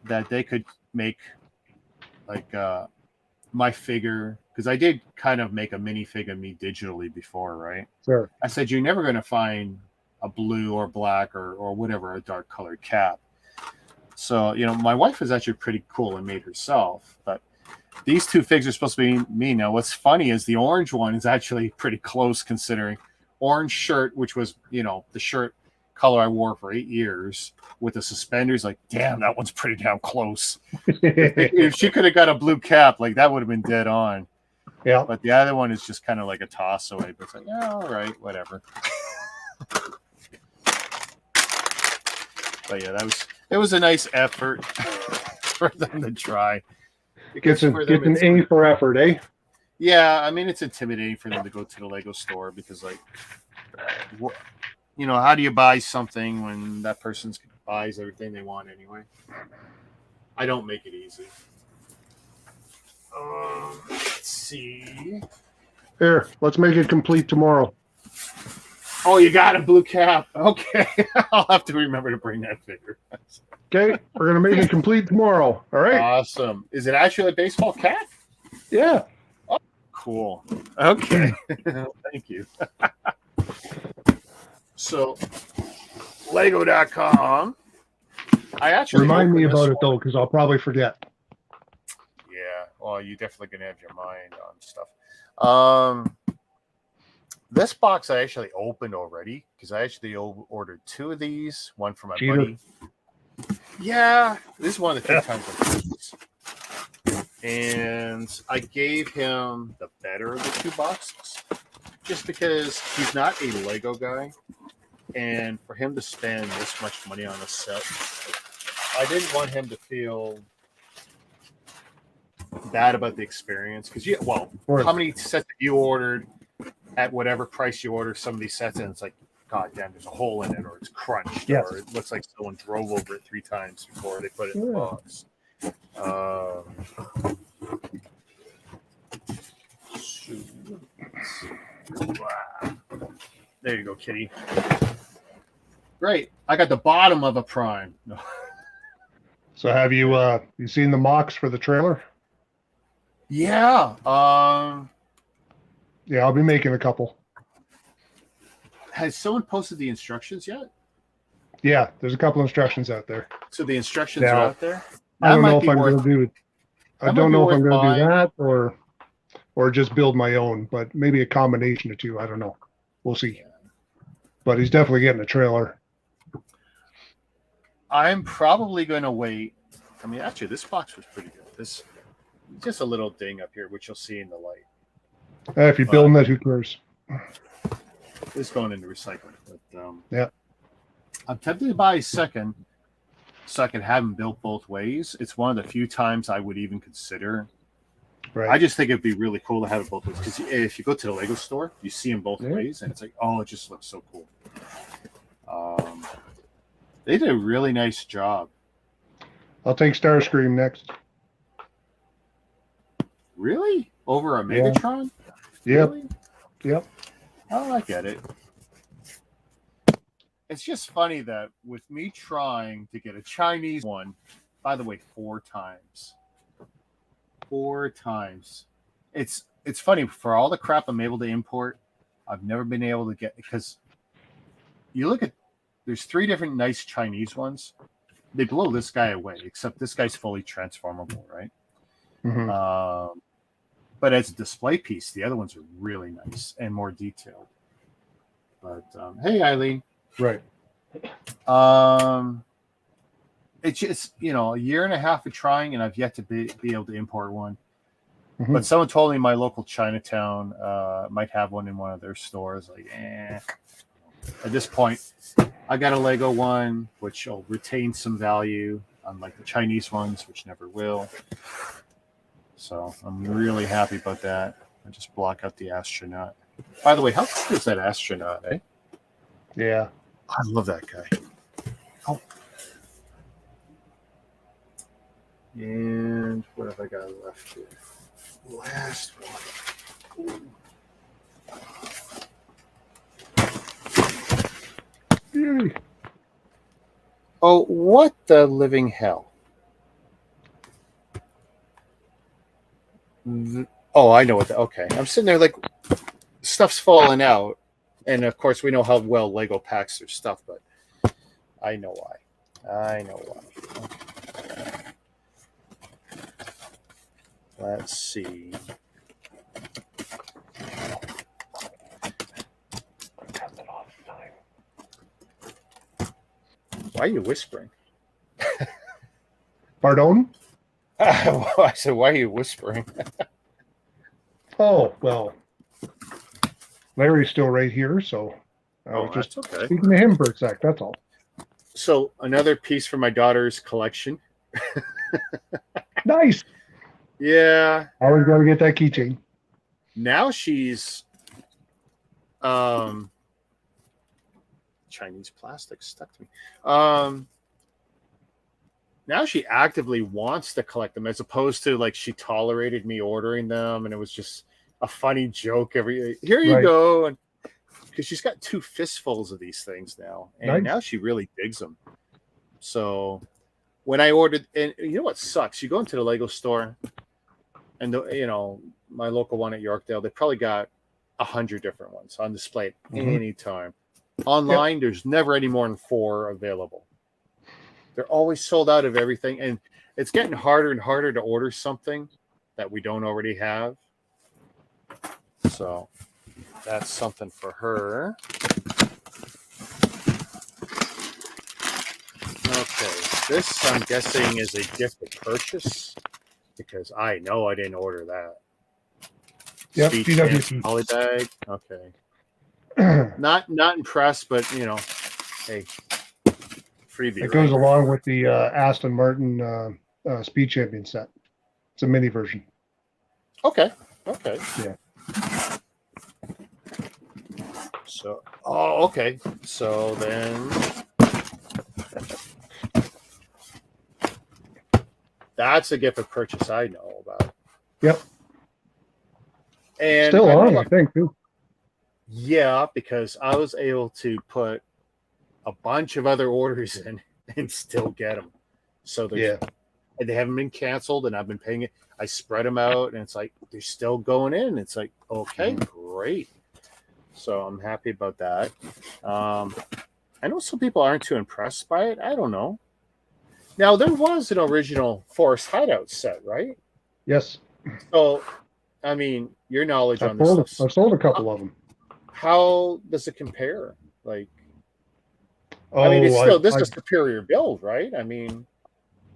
that they could make like my figure, because I did kind of make a minifig of me digitally before, right? Sure. I said, you're never going to find a blue or black or whatever, a dark colored cap. So, my wife was actually pretty cool and made herself, but these two figs are supposed to be me. Now, what's funny is the orange one is actually pretty close considering orange shirt, which was, the shirt color I wore for 8 years with the suspenders. Like, damn, that one's pretty damn close. If she could have got a blue cap, like that would have been dead on. Yeah. But the other one is just kind of like a toss away. But it's like, yeah, all right, whatever. But yeah, it was a nice effort for them to try. Gets an A for effort, eh? Yeah, I mean, it's intimidating for them to go to the Lego store because, like, how do you buy something when that person buys everything they want anyway? I don't make it easy. Let's see. Here, let's make it complete tomorrow. Oh, you got a blue cap. Okay. I'll have to remember to bring that figure. Okay, we're going to make it complete tomorrow. All right. Awesome. Is it actually a baseball cap? Yeah. Oh, cool. Okay. Thank you. So, Lego.com. I actually remind me about it though, because I'll probably forget. Yeah. Well, you definitely going to have your mind on stuff. This box I actually opened already because I actually ordered 2 of these, one for my buddy. Yeah, this is one of the few times I've done this. And I gave him the better of the 2 boxes just because he's not a Lego guy. And for him to spend this much money on a set, I didn't want him to feel bad about the experience. Because, how many sets have you ordered at whatever price you order some of these sets, and it's like, God damn, there's a hole in it, or it's crunched, or it looks like someone drove over it 3 times before they put it in the box. There you go, kitty. Great. I got the bottom of a prime. No. So have you seen the mocks for the trailer? Yeah. Yeah, I'll be making a couple. Has someone posted the instructions yet? Yeah, there's a couple instructions out there. So the instructions are out there? I don't know if I'm going to do that or just build my own, but maybe a combination of 2. I don't know. We'll see. But he's definitely getting a trailer. I'm probably going to wait. I mean, actually, this box was pretty good. This just a little ding up here, which you'll see in the light. If you're building that, who cares? It's going into recycling. But, yeah. I'm tempted to buy a second so I can have them built both ways. It's one of the few times I would even consider. Right. I just think it'd be really cool to have it both ways. Because if you go to the Lego store, you see them both ways, and it's like, oh, it just looks so cool. They did a really nice job. I'll take Starscream next. Really? Over a Megatron? Yep. Really? Yep. Oh, I get it. It's just funny that with me trying to get a Chinese one, by the way, 4 times. 4 times. It's funny, for all the crap I'm able to import, I've never been able to get, because you look at, there's 3 different nice Chinese ones. They blow this guy away, except this guy's fully transformable, right? Mm-hmm. But as a display piece, the other ones are really nice and more detailed. But hey, Eileen. Right. It's just, a year and a half of trying, and I've yet to be able to import one. Mm-hmm. But someone told me my local Chinatown might have one in one of their stores. Like, at this point, I got a Lego one, which will retain some value, unlike the Chinese ones, which never will. So I'm really happy about that. I just block out the astronaut. By the way, how cool is that astronaut, eh? Yeah. I love that guy. Oh. And what have I got left here? Last one. Yay. Oh, what the living hell? Oh, I know what. Okay, I'm sitting there like stuff's falling out, and of course we know how well Lego packs their stuff, but I know why. I know why. Okay. Let's see. Why are you whispering? Pardon? I said, why are you whispering? Oh, well, Larry's still right here, so I was just okay. speaking to him for a sec, that's all. So another piece from my daughter's collection. Nice. Yeah. Always got to get that keychain. Now she's Chinese plastic stuck to me. Now she actively wants to collect them, as opposed to like she tolerated me ordering them, and it was just a funny joke every here you go, and because she's got 2 fistfuls of these things now, and now she really digs them. So when I ordered, and you know what sucks? You go into the Lego store, and my local one at Yorkdale, they probably got 100 different ones on display at any time. Online, there's never any more than 4 available. They're always sold out of everything, and it's getting harder and harder to order something that we don't already have. So that's something for her. Okay, this I'm guessing is a gift of purchase, because I know I didn't order that. Yep, DWP poly bag. Okay. Not impressed, but hey, freebie. It goes along with the Aston Martin Speed Champion set. It's a mini version. Okay. Yeah. So, okay. So then, that's a gift of purchase I know about. Yep. And still on, I think, too. Yeah, because I was able to put a bunch of other orders in and still get them. So and they haven't been canceled, and I've been paying it. I spread them out, and it's like they're still going in. It's like, okay, great. So I'm happy about that. I know some people aren't too impressed by it. I don't know. Now, there was an original Forest Hideout set, right? Yes. So, I mean, your knowledge on this stuff. I've sold a couple of them. How does it compare? Like, I mean, it's still this is a superior build, right? I mean,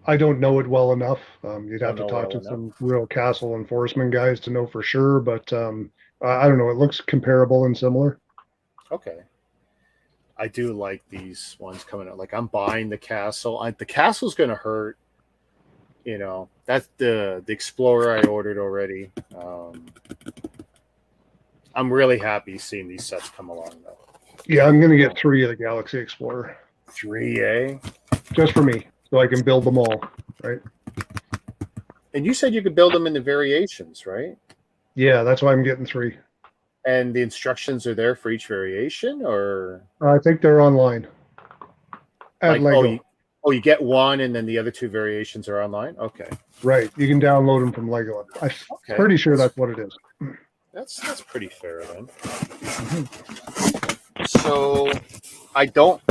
I don't know it well enough. You'd have to talk to some real castle enforcement guys to know for sure, but I don't know. It looks comparable and similar. Okay. I do like these ones coming out. Like, I'm buying the castle. The castle's going to hurt. That's the Explorer I ordered already. I'm really happy seeing these sets come along, though. Yeah, I'm going to get 3 of the Galaxy Explorer. 3, eh? Just for me, so I can build them all, right? And you said you could build them in the variations, right? Yeah, that's why I'm getting 3. And the instructions are there for each variation, or? I think they're online. At Lego. You get one, and then the other 2 variations are online? Okay. Right. You can download them from Lego. I'm pretty sure that's what it is. That's pretty fair, then. So I don't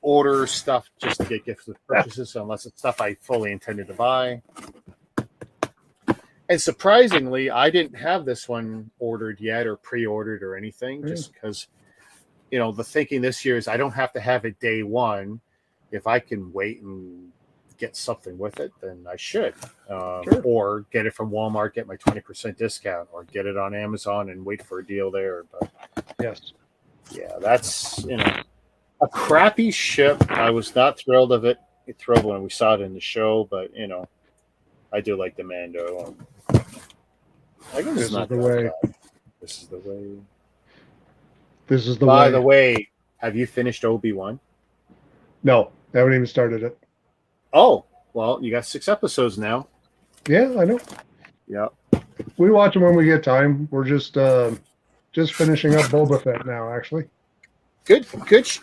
order stuff just to get gifts of purchases unless it's stuff I fully intended to buy. And surprisingly, I didn't have this one ordered yet or pre-ordered or anything, just because, the thinking this year is I don't have to have it day one. If I can wait and get something with it, then I should. Or get it from Walmart, get my 20% discount, or get it on Amazon and wait for a deal there. But yes. Yeah, that's, a crappy ship. I was not thrilled when we saw it in the show, but, I do like the Mando. I guess this is the way. This is the way. This is the way. By the way, have you finished Obi-Wan? No, I haven't even started it. Oh, well, you got 6 episodes now. Yeah, I know. Yeah. We watch them when we get time. We're just finishing up Boba Fett now, actually. good.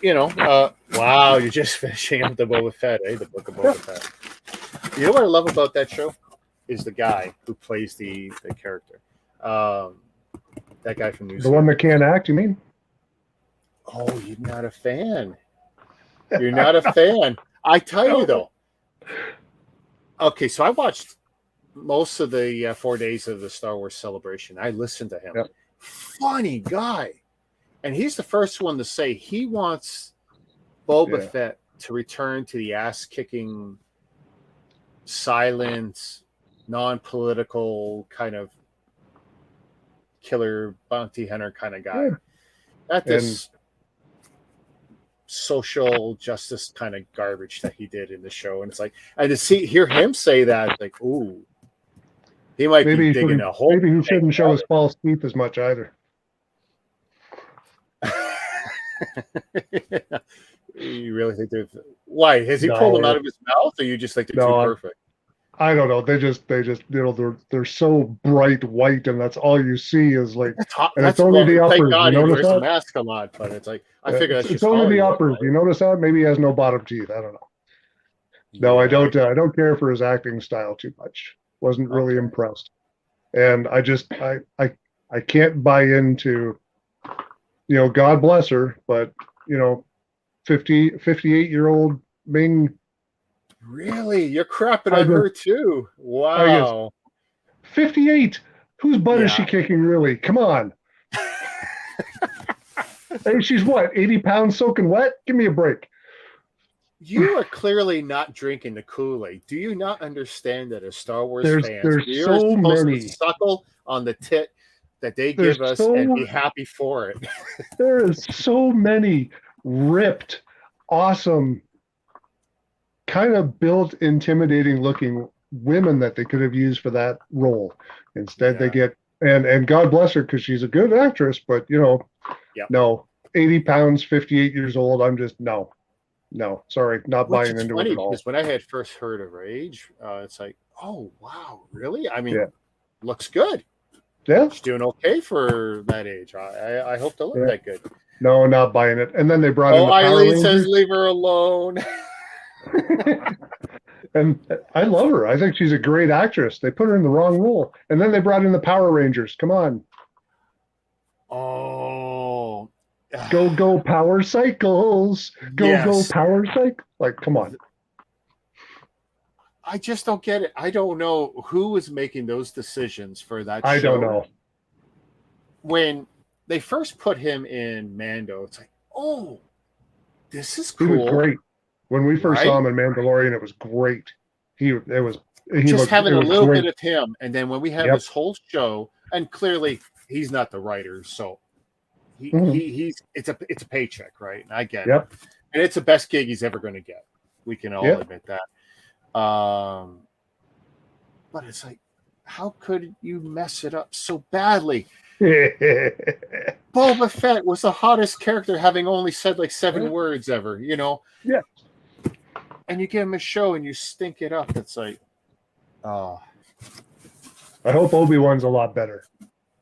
You know, wow, you're just finishing up the Boba Fett, eh? The book of Boba Fett. You know what I love about that show is the guy who plays the character. That guy from New The one Zealand. that can't act, you mean? Oh, you're not a fan. You're not a fan. I tell you though. Okay, so I watched most of the 4 days of the Star Wars celebration. I listened to him. Yep. Funny guy. And he's the first one to say he wants Boba Fett to return to the ass kicking, silent, non political kind of killer bounty hunter kind of guy. Not this social justice kind of garbage that he did in the show. And it's like, and to hear him say that, like, ooh, he might be digging a hole. Maybe he shouldn't show his false teeth as much either. You really think there's why? Has he pulled them out of his mouth, or you just think they're too perfect? I don't know. They just you know, they're so bright white, and that's all you see is like. And it's only the uppers. Thank God you he notice wears that? a mask a lot, but it's like I figure that's it's only the uppers. Right? You notice that? Maybe he has no bottom teeth. I don't know. No, I don't. I don't care for his acting style too much. Wasn't really impressed, and I can't buy into. You know, God bless her, but you know, 58-year-old Ming. Really? You're crapping on her too? Wow. 58. Whose butt is she kicking, really? Come on. Hey, she's what, 80 pounds soaking wet? Give me a break. You are clearly not drinking the Kool-Aid. Do you not understand that as Star Wars fans, there's so many. To suckle on the tit that they give us and be happy for it? There is so many ripped, awesome, kind of built, intimidating looking women that they could have used for that role. Instead, they get and God bless her because she's a good actress, but you know, no, 80 pounds, 58 years old. I'm just no, sorry, not buying into it at all. Because when I had first heard of her age, it's like, oh wow, really? I mean, looks good. Yeah, she's doing okay for that age. I hope to look that good. No, not buying it. And then they brought in the Power Eileen says, "Leave her alone." And I love her. I think she's a great actress. They put her in the wrong role. And then they brought in the Power Rangers. Come on. Oh. Go Power Cycles. Go Power Cycle. Like, come on. I just don't get it. I don't know who was making those decisions for that show. I don't know. When they first put him in Mando, it's like, oh, this is cool. He was great. When we first saw him in Mandalorian, it was great. He just having a little bit of him, and then when we have this whole show, and clearly he's not the writer, so he's it's a paycheck, right? And I get it, and it's the best gig he's ever going to get. We can all admit that. But it's like, how could you mess it up so badly? Boba Fett was the hottest character, having only said like 7 words ever, you know? Yeah. And you give him a show and you stink it up. It's like, oh. I hope Obi-Wan's a lot better.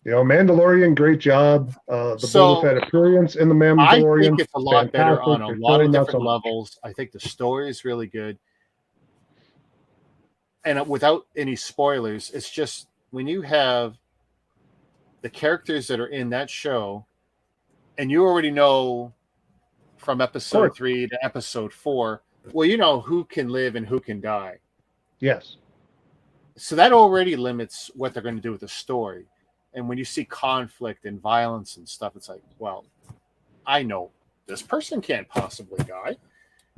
You know, Mandalorian, great job. The Boba Fett appearance in the Mandalorian. I think it's a lot better on a lot of different levels. I think the story is really good. And without any spoilers, it's just when you have the characters that are in that show, and you already know from episode 3 to episode 4, well, you know who can live and who can die. Yes. So that already limits what they're going to do with the story. And when you see conflict and violence and stuff, it's like, well, I know this person can't possibly die.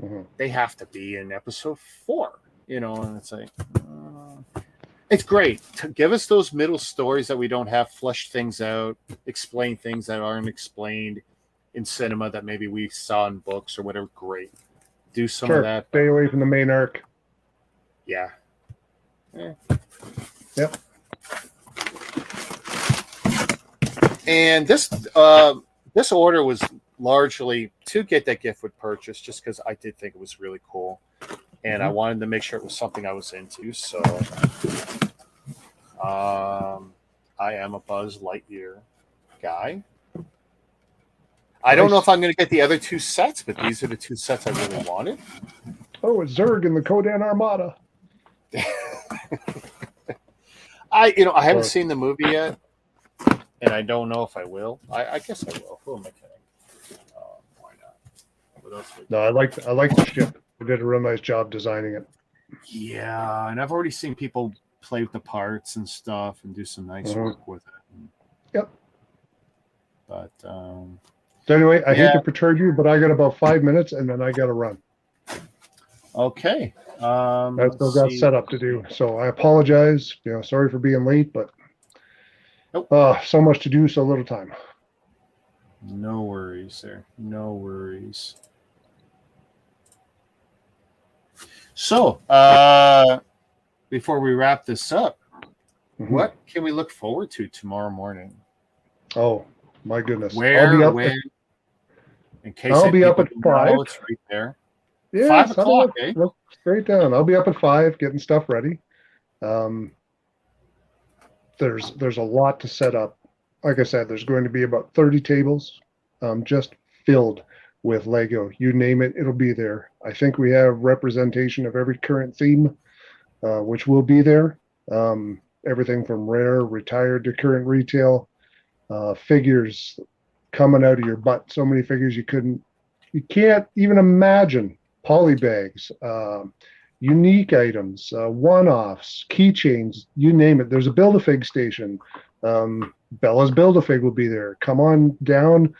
Mm-hmm. They have to be in episode 4, you know, and it's like, it's great to give us those middle stories that we don't have, flesh things out, explain things that aren't explained in cinema that maybe we saw in books or whatever. Great. Do some of that. Stay away from the main arc. Yeah. Yep. And this order was largely to get that gift with purchase, just because I did think it was really cool, and I wanted to make sure it was something I was into. So, I am a Buzz Lightyear guy. I don't know if I'm going to get the other 2 sets, but these are the 2 sets I really wanted. Oh, it's Zurg in the Kodan Armada. I haven't seen the movie yet, and I don't know if I will. I guess I will. Who am I kidding? Why not? What else? No, I like the ship. They did a real nice job designing it. Yeah, and I've already seen people play with the parts and stuff and do some nice work with it. Yep. But so anyway, I hate to perturb you, but I got about 5 minutes and then I got to run. Okay. I still got setup to do, so I apologize. Sorry for being late, but so much to do, so little time. No worries, sir. No worries. So, before we wrap this up, what can we look forward to tomorrow morning? Oh my goodness! Where, when? In case I'll be up at 5. It's right there. Yeah, 5 o'clock. Look straight down. I'll be up at 5, getting stuff ready. There's a lot to set up. Like I said, there's going to be about 30 tables, just filled with Lego. You name it, it'll be there. I think we have representation of every current theme, which will be there. Everything from rare, retired to current retail. Figures coming out of your butt. So many figures you can't even imagine. Polybags, unique items, one-offs, keychains, you name it. There's a Build-A-Fig station. Bella's Build-A-Fig will be there. Come on down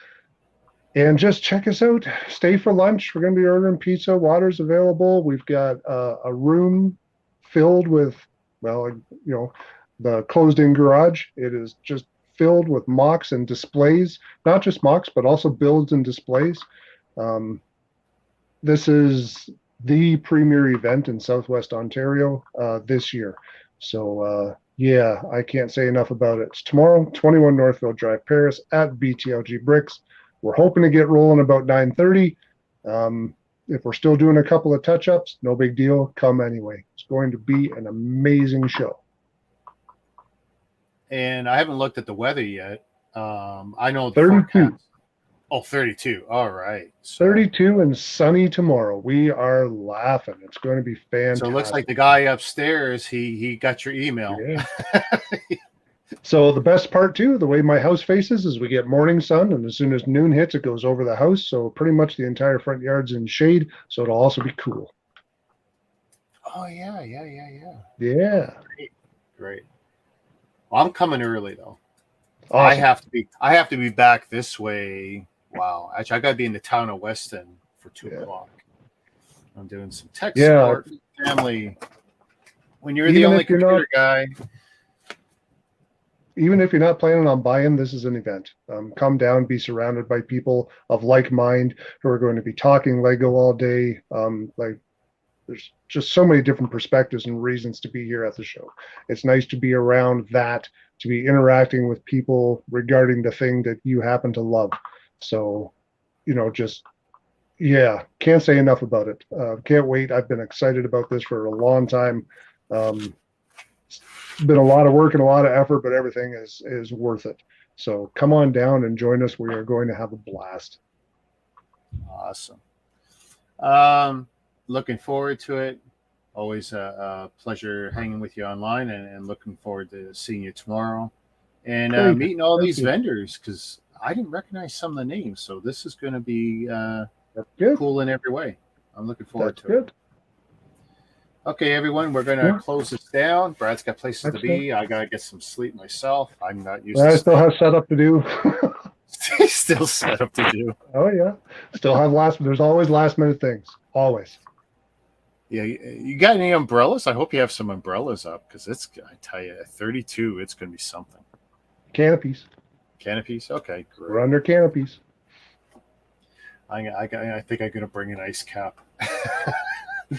and just check us out. Stay for lunch. We're going to be ordering pizza. Water's available. We've got a room filled with, the closed-in garage. It is just filled with mocks and displays. Not just mocks, but also builds and displays. This is the premier event in Southwest Ontario this year. So, I can't say enough about it. It's tomorrow, 21 Northville Drive, Paris, at BTLG Bricks. We're hoping to get rolling about 9:30. If we're still doing a couple of touch-ups, no big deal. Come anyway. It's going to be an amazing show. And I haven't looked at the weather yet. I know 32. Oh, 32. All right. So, 32 and sunny tomorrow. We are laughing. It's going to be fantastic. So it looks like the guy upstairs, he got your email. Yeah. So the best part too, the way my house faces is we get morning sun, and as soon as noon hits, it goes over the house. So pretty much the entire front yard's in shade. So it'll also be cool. Oh yeah. Yeah. Great. Well, I'm coming early though. Awesome. I have to be back this way. Wow. Actually, I got to be in the town of Weston for 2 o'clock. I'm doing some tech support for family. When you're the only computer guy. Even if you're not planning on buying, this is an event. Come down, be surrounded by people of like mind who are going to be talking Lego all day. There's just so many different perspectives and reasons to be here at the show. It's nice to be around that, to be interacting with people regarding the thing that you happen to love. So, can't say enough about it. Can't wait. I've been excited about this for a long time. It's been a lot of work and a lot of effort, but everything is worth it. So come on down and join us. We are going to have a blast. Awesome. Looking forward to it. Always a pleasure hanging with you online, and looking forward to seeing you tomorrow and meeting all these vendors, because I didn't recognize some of the names. So this is going to be cool in every way. I'm looking forward to it. Okay, everyone, we're going to close this down. Brad's got places to be. I got to get some sleep myself. I'm not used to I still have setup to do. Still setup to do. Oh, yeah. Still have there's always last minute things. Always. Yeah, you got any umbrellas? I hope you have some umbrellas up, because I tell you, at 32, it's going to be something. Canopies. Canopies? Okay, great. We're under canopies. I think I'm going to bring an ice cap.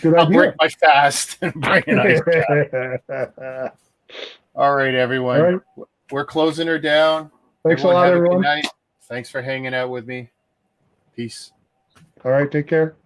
Good I'll idea. break my fast and bring an ice cap. All right, everyone. All right. We're closing her down. Thanks a lot, everyone. Good night. Thanks for hanging out with me. Peace. All right, take care.